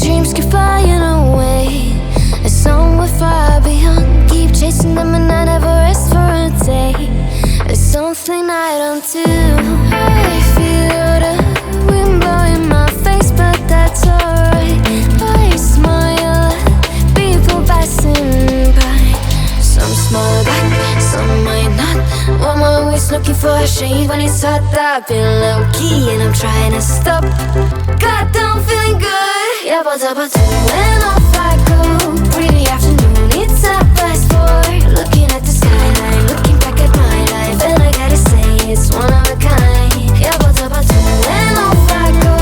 dreams keep flying away, and somewhere far beyond. Keep chasing them and I never rest for a day. There's something I don't do. I feel the wind blowing my face, but that's alright. I smile at people passing by. Some smile back, some might not. I'm always looking for a shade when it's hot. I've been low-key and I'm trying to stop. God, I'm feeling good. Yeah, but when off I go. Really afternoon, it's a fast forward. Looking at the skyline, looking back at my life, and I gotta say it's one of a kind. Yeah, but when off I go.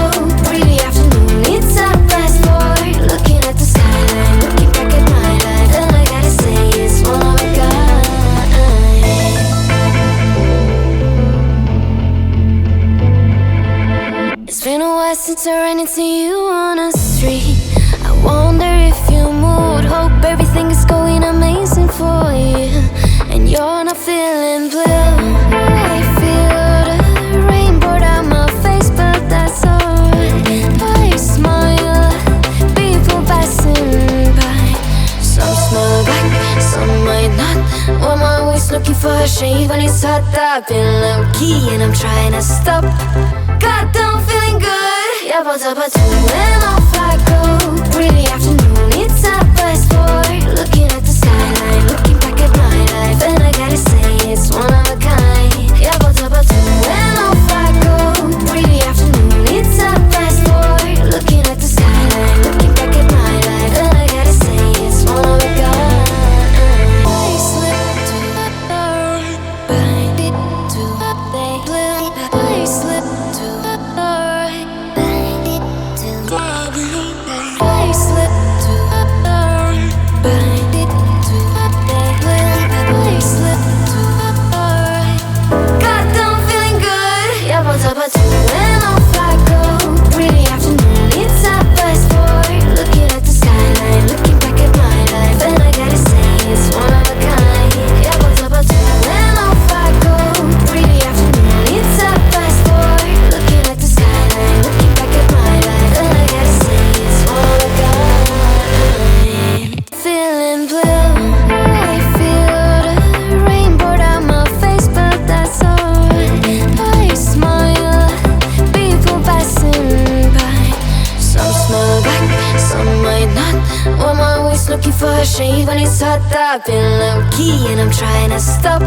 Really afternoon, it's a fast forward. Looking at the skyline, looking back at my life, and I gotta say it's one of a kind. It's been a while since I ran into you on a street. I wonder if you moved. Hope everything is going amazing for you, and you're not feeling blue. I feel the rain pour down my face, but that's alright. I smile at people passing by. Some smile back, some might not. I'm always looking for a shade when it's hot. I've been low-key and I'm trying to stop. God, I'm feeling good. Yeah, but when off I go. Really afternoon, it's a fast forward. Looking at the skyline, looking back at my life, and I gotta say it's one of a kind. Yeah, but when off I go. Really afternoon, it's a fast forward. Looking at the skyline, looking back at my life, and I gotta say it's one of a kind. I slip to the right, bind it to the blue. I slip to the right, bind it to the blue. I slip to the right, bind it to the blue. I slip to the right. God, I'm feeling good. Yeah, but when off I go. Really afternoon, it's a fast forward. Looking at the skyline, looking back at my life, and I gotta say it's one of a kind. Yeah, but when off I go. Really afternoon, it's a fast forward. Looking at the skyline, looking back at my life, and I gotta say it's one of a kind. Feeling blue. I feel the rain pour down my face, but that's alright. I smile at people passing by. Some smile back, some might not. I'm always looking for a shade when it's hot. I've been low-key and I'm trying to stop.